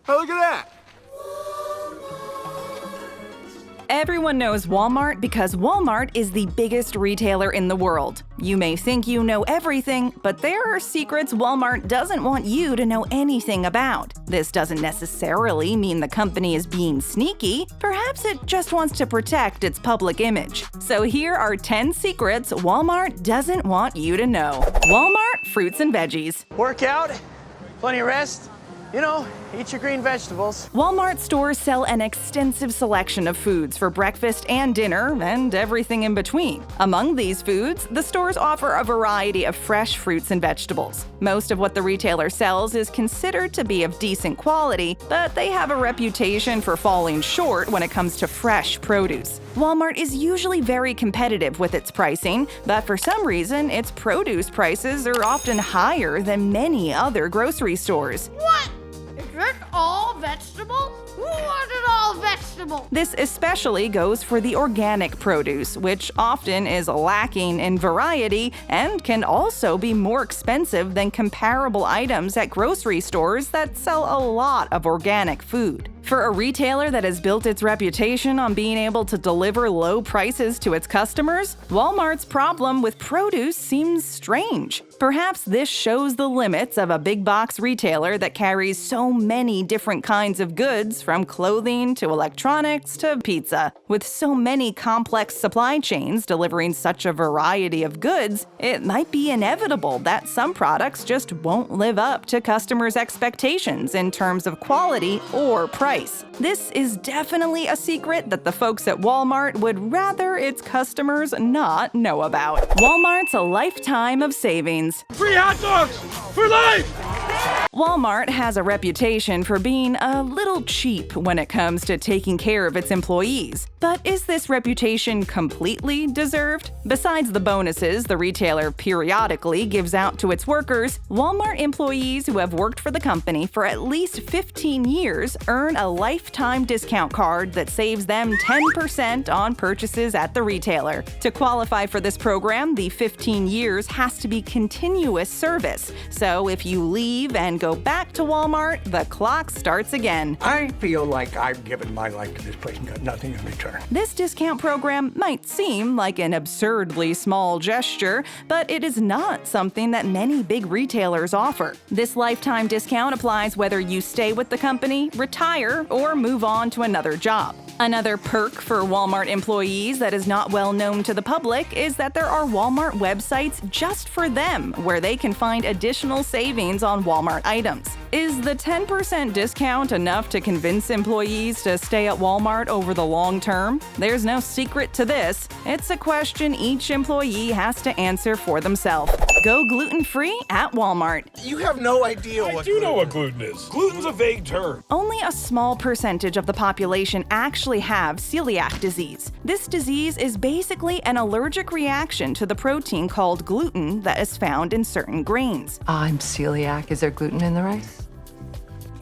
Oh, look at that! Everyone knows Walmart because Walmart is the biggest retailer in the world. You may think you know everything, but there are secrets Walmart doesn't want you to know anything about. This doesn't necessarily mean the company is being sneaky. Perhaps it just wants to protect its public image. So here are 10 secrets Walmart doesn't want you to know. Walmart fruits and veggies. Work out, plenty of rest. You know, eat your green vegetables. Walmart stores sell an extensive selection of foods for breakfast and dinner, and everything in between. Among these foods, the stores offer a variety of fresh fruits and vegetables. Most of what the retailer sells is considered to be of decent quality, but they have a reputation for falling short when it comes to fresh produce. Walmart is usually very competitive with its pricing, but for some reason, its produce prices are often higher than many other grocery stores. What? Is this all vegetables? Who wanted all vegetables? This especially goes for the organic produce, which often is lacking in variety and can also be more expensive than comparable items at grocery stores that sell a lot of organic food. For a retailer that has built its reputation on being able to deliver low prices to its customers, Walmart's problem with produce seems strange. Perhaps this shows the limits of a big box retailer that carries so many different kinds of goods, from clothing to electronics to pizza. With so many complex supply chains delivering such a variety of goods, it might be inevitable that some products just won't live up to customers' expectations in terms of quality or price. This is definitely a secret that the folks at Walmart would rather its customers not know about. Walmart's a lifetime of savings. Free hot dogs for life! Walmart has a reputation for being a little cheap when it comes to taking care of its employees. But is this reputation completely deserved? Besides the bonuses the retailer periodically gives out to its workers, Walmart employees who have worked for the company for at least 15 years earn a lifetime discount card that saves them 10% on purchases at the retailer. To qualify for this program, the 15 years has to be continuous service. So if you leave and go back to Walmart, the clock starts again. I feel like I've given my life to this place and got nothing in return. This discount program might seem like an absurdly small gesture, but it is not something that many big retailers offer. This lifetime discount applies whether you stay with the company, retire, or move on to another job. Another perk for Walmart employees that is not well known to the public is that there are Walmart websites just for them where they can find additional savings on Walmart items. Is the 10% discount enough to convince employees to stay at Walmart over the long term? There's no secret to this. It's a question each employee has to answer for themselves. Go gluten-free at Walmart. You have no idea what I do know what gluten is. Gluten's a vague term. Only a small percentage of the population actually have celiac disease. This disease is basically an allergic reaction to the protein called gluten that is found in certain grains. I'm celiac. Is there gluten in the rice?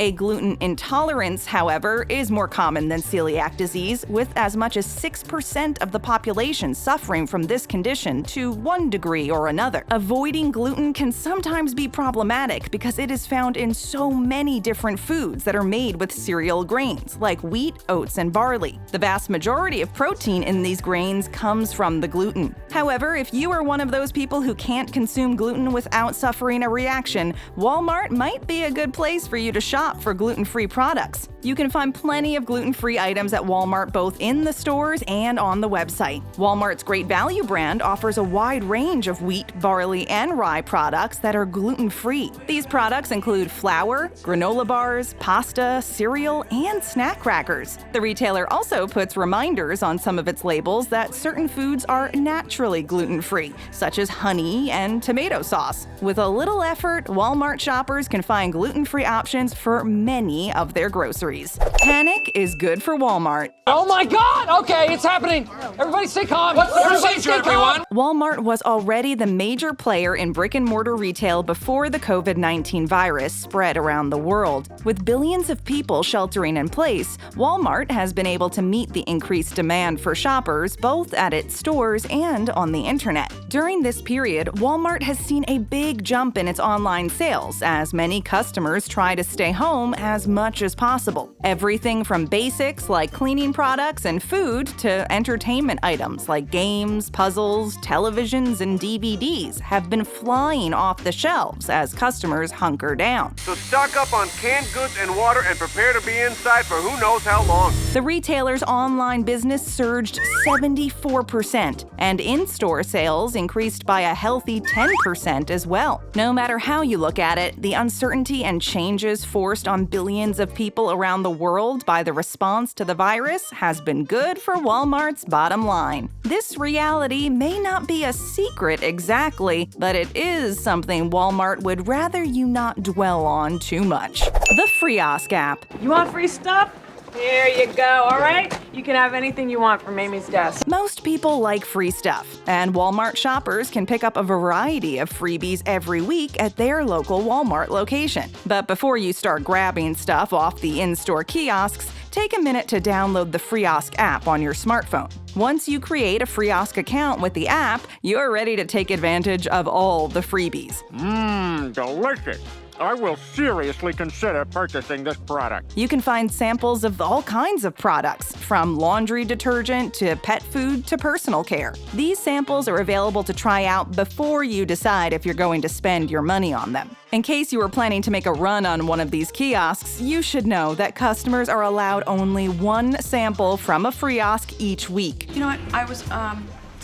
A gluten intolerance, however, is more common than celiac disease, with as much as 6% of the population suffering from this condition to one degree or another. Avoiding gluten can sometimes be problematic because it is found in so many different foods that are made with cereal grains, like wheat, oats, and barley. The vast majority of protein in these grains comes from the gluten. However, if you are one of those people who can't consume gluten without suffering a reaction, Walmart might be a good place for you to shop for gluten-free products. You can find plenty of gluten-free items at Walmart both in the stores and on the website. Walmart's Great Value brand offers a wide range of wheat, barley, and rye products that are gluten-free. These products include flour, granola bars, pasta, cereal, and snack crackers. The retailer also puts reminders on some of its labels that certain foods are naturally gluten-free, such as honey and tomato sauce. With a little effort, Walmart shoppers can find gluten-free options for many of their groceries. Panic is good for Walmart. Oh my God! Okay, it's happening. Everybody stay calm. What's the procedure, everyone? Walmart was already the major player in brick-and-mortar retail before the COVID-19 virus spread around the world. With billions of people sheltering in place, Walmart has been able to meet the increased demand for shoppers both at its stores and on the internet. During this period, Walmart has seen a big jump in its online sales as many customers try to stay home as much as possible. Everything from basics like cleaning products and food to entertainment items like games, puzzles, televisions, and DVDs have been flying off the shelves as customers hunker down. So stock up on canned goods and water and prepare to be inside for who knows how long. The retailer's online business surged 74%, and in-store sales increased by a healthy 10% as well. No matter how you look at it, the uncertainty and changes forced on billions of people around the world by the response to the virus has been good for Walmart's bottom line. This reality may not be a secret exactly, but it is something Walmart would rather you not dwell on too much. The Freeosk App. You want free stuff? Here you go, all right? You can have anything you want from Amy's desk. Most people like free stuff, and Walmart shoppers can pick up a variety of freebies every week at their local Walmart location. But before you start grabbing stuff off the in-store kiosks, take a minute to download the Freeosk app on your smartphone. Once you create a Freeosk account with the app, you're ready to take advantage of all the freebies. Delicious. I will seriously consider purchasing this product. You can find samples of all kinds of products, from laundry detergent to pet food to personal care. These samples are available to try out before you decide if you're going to spend your money on them. In case you were planning to make a run on one of these kiosks, you should know that customers are allowed only one sample from a Freeosk each week. You know what?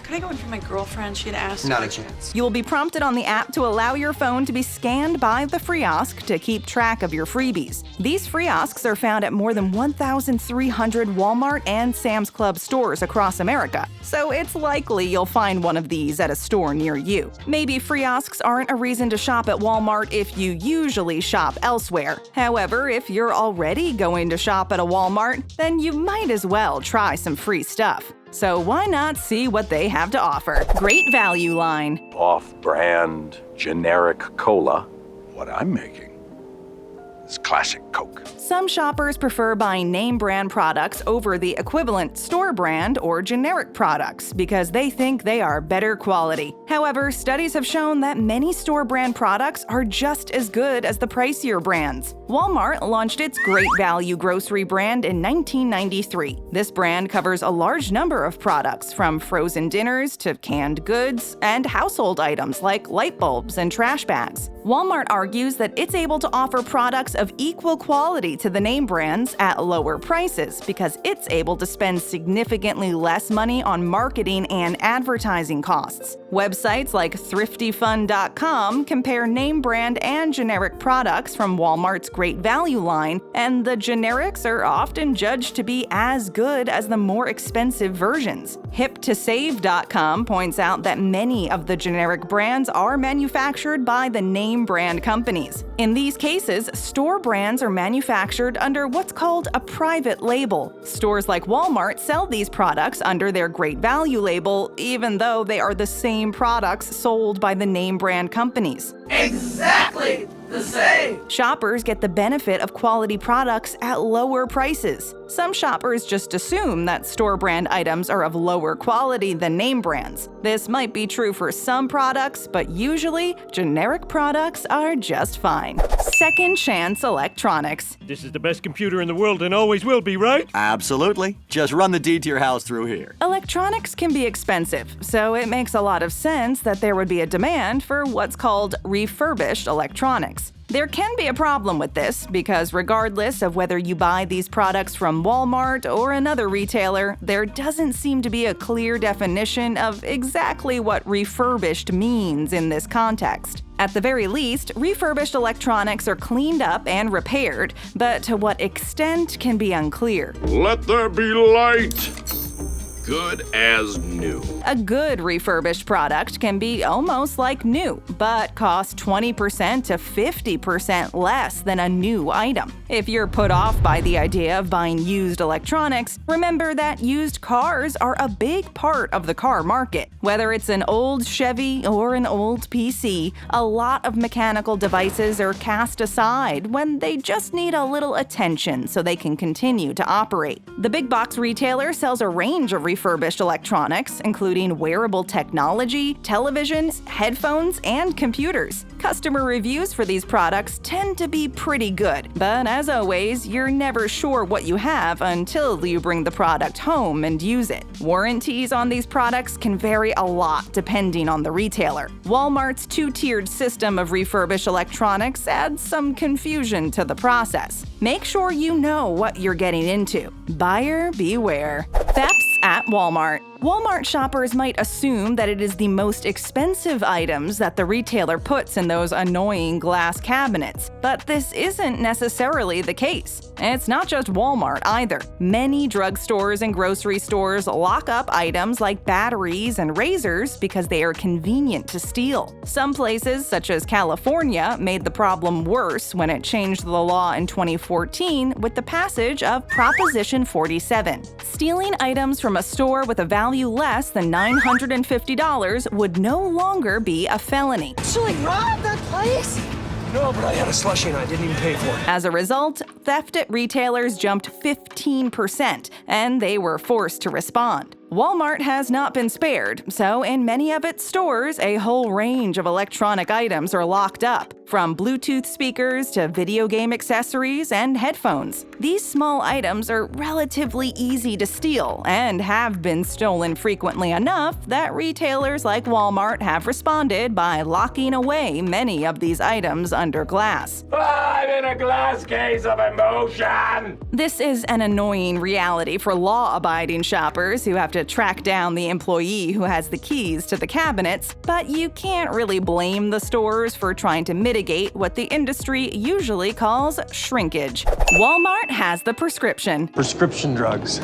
Can I go in for my girlfriend? She had asked. Not a chance. You will be prompted on the app to allow your phone to be scanned by the Freeosk to keep track of your freebies. These Freeosks are found at more than 1,300 Walmart and Sam's Club stores across America, so it's likely you'll find one of these at a store near you. Maybe Freeosks aren't a reason to shop at Walmart if you usually shop elsewhere. However, if you're already going to shop at a Walmart, then you might as well try some free stuff. So why not see what they have to offer? Great value line. Off-brand, generic cola. What I'm making is classic Coke. Some shoppers prefer buying name brand products over the equivalent store brand or generic products because they think they are better quality. However, studies have shown that many store brand products are just as good as the pricier brands. Walmart launched its Great Value grocery brand in 1993. This brand covers a large number of products, from frozen dinners to canned goods and household items like light bulbs and trash bags. Walmart argues that it's able to offer products of equal quality to the name brands at lower prices because it's able to spend significantly less money on marketing and advertising costs. Websites like thriftyfun.com compare name brand and generic products from Walmart's Great Value line, and the generics are often judged to be as good as the more expensive versions. HipToSave.com points out that many of the generic brands are manufactured by the name brand companies. In these cases, store brands are manufactured under what's called a private label. Stores like Walmart sell these products under their Great Value label, even though they are the same products sold by the name brand companies. Exactly the same. Shoppers get the benefit of quality products at lower prices. Some shoppers just assume that store brand items are of lower quality than name brands. This might be true for some products, but usually generic products are just fine. Second Chance Electronics. This is the best computer in the world and always will be, right? Absolutely. Just run the deed to your house through here. Electronics can be expensive, so it makes a lot of sense that there would be a demand for what's called refurbished electronics. There can be a problem with this because regardless of whether you buy these products from Walmart or another retailer, there doesn't seem to be a clear definition of exactly what refurbished means in this context. At the very least, refurbished electronics are cleaned up and repaired, but to what extent can be unclear. Let there be light. Good as new. A good refurbished product can be almost like new, but cost 20% to 50% less than a new item. If you're put off by the idea of buying used electronics, remember that used cars are a big part of the car market. Whether it's an old Chevy or an old PC, a lot of mechanical devices are cast aside when they just need a little attention so they can continue to operate. The big box retailer sells a range of refurbished electronics, including wearable technology, televisions, headphones, and computers. Customer reviews for these products tend to be pretty good, but as always, you're never sure what you have until you bring the product home and use it. Warranties on these products can vary a lot depending on the retailer. Walmart's two-tiered system of refurbished electronics adds some confusion to the process. Make sure you know what you're getting into. Buyer beware. Thefts at Walmart. Walmart shoppers might assume that it is the most expensive items that the retailer puts in those annoying glass cabinets, but this isn't necessarily the case. It's not just Walmart either. Many drugstores and grocery stores lock up items like batteries and razors because they are convenient to steal. Some places, such as California, made the problem worse when it changed the law in 2014 with the passage of Proposition 47. Stealing items from a store with a value less than $950 would no longer be a felony. So like rob that place? No, but I had a slushie and I didn't even pay for it. As a result, theft at retailers jumped 15%, and they were forced to respond. Walmart has not been spared, so in many of its stores, a whole range of electronic items are locked up, from Bluetooth speakers to video game accessories and headphones. These small items are relatively easy to steal and have been stolen frequently enough that retailers like Walmart have responded by locking away many of these items under glass. I'm in a glass case of emotion! This is an annoying reality for law-abiding shoppers who have to track down the employee who has the keys to the cabinets, but you can't really blame the stores for trying to mitigate what the industry usually calls shrinkage. Walmart has the prescription. Prescription drugs.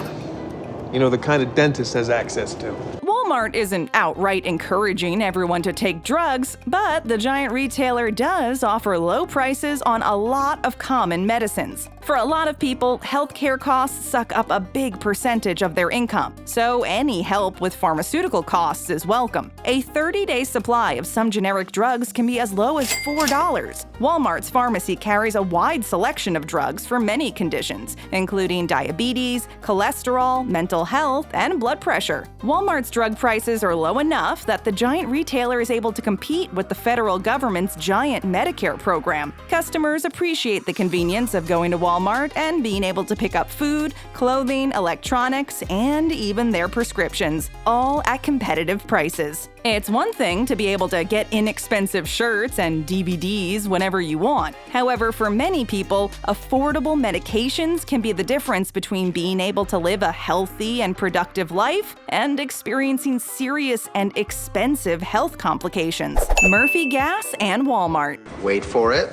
You know, the kind a dentist has access to. Walmart isn't outright encouraging everyone to take drugs, but the giant retailer does offer low prices on a lot of common medicines. For a lot of people, healthcare costs suck up a big percentage of their income, so any help with pharmaceutical costs is welcome. A 30-day supply of some generic drugs can be as low as $4. Walmart's pharmacy carries a wide selection of drugs for many conditions, including diabetes, cholesterol, mental health, and blood pressure. Walmart's drug prices are low enough that the giant retailer is able to compete with the federal government's giant Medicare program. Customers appreciate the convenience of going to Walmart and being able to pick up food, clothing, electronics, and even their prescriptions, all at competitive prices. It's one thing to be able to get inexpensive shirts and DVDs whenever you want. However, for many people, affordable medications can be the difference between being able to live a healthy and productive life and experiencing serious and expensive health complications. Murphy Gas and Walmart. Wait for it.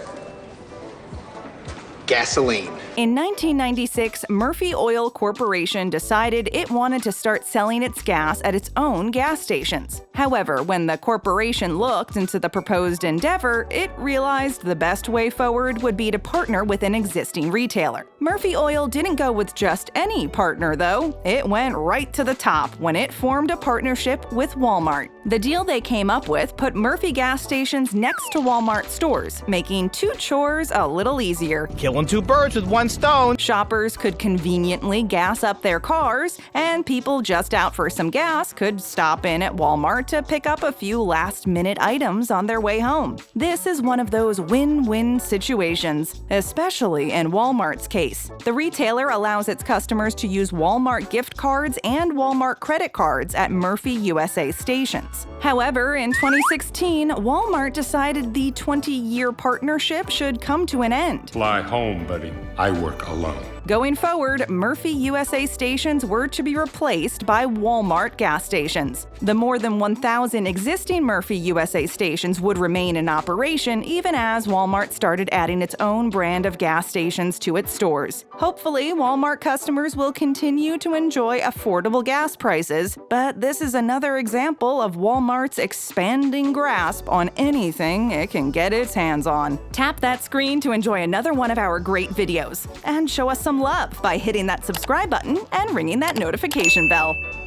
Gasoline. In 1996, Murphy Oil Corporation decided it wanted to start selling its gas at its own gas stations. However, when the corporation looked into the proposed endeavor, it realized the best way forward would be to partner with an existing retailer. Murphy Oil didn't go with just any partner, though. It went right to the top when it formed a partnership with Walmart. The deal they came up with put Murphy gas stations next to Walmart stores, making two chores a little easier. Killing two birds with one stone. Shoppers could conveniently gas up their cars, and people just out for some gas could stop in at Walmart to pick up a few last-minute items on their way home. This is one of those win-win situations, especially in Walmart's case. The retailer allows its customers to use Walmart gift cards and Walmart credit cards at Murphy USA stations. However, in 2016, Walmart decided the 20-year partnership should come to an end. Fly home, buddy. I work alone. Going forward, Murphy USA stations were to be replaced by Walmart gas stations. The more than 1,000 existing Murphy USA stations would remain in operation even as Walmart started adding its own brand of gas stations to its stores. Hopefully, Walmart customers will continue to enjoy affordable gas prices, but this is another example of Walmart's expanding grasp on anything it can get its hands on. Tap that screen to enjoy another one of our great videos, and show us some love by hitting that subscribe button and ringing that notification bell.